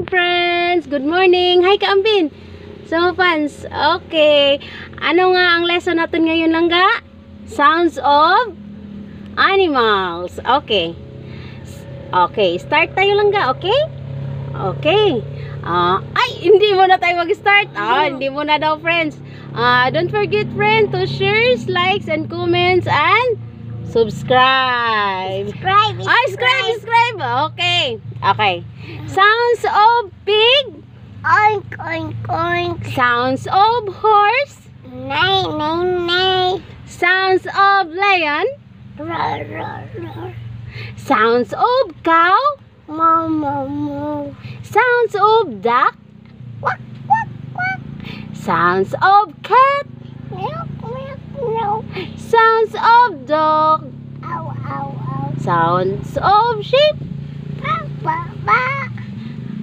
Friends, good morning. Hi Kaambin. So fans, okay. Ano nga ang lesson natin ngayon lang ga? Sounds of animals. Okay. Okay, start tayo lang ga, okay? Okay. Ay, hindi mo na tayo mag-start. Hindi mo na daw, friends. Don't forget, friends, to share, likes, and comments, and subscribe. Subscribe. Okay. Okay. Sounds of pig. Oink, oink, oink. Sounds of horse. Neigh, neigh, neigh. Sounds of lion. Roar, roar, roar. Sounds of cow. Moo, moo, moo. Sounds of duck. Quack, quack, quack. Sounds of cat. Meow, meow, meow. Sounds of dog. Ow, ow, ow. Sounds of sheep. Ba, ba, ba.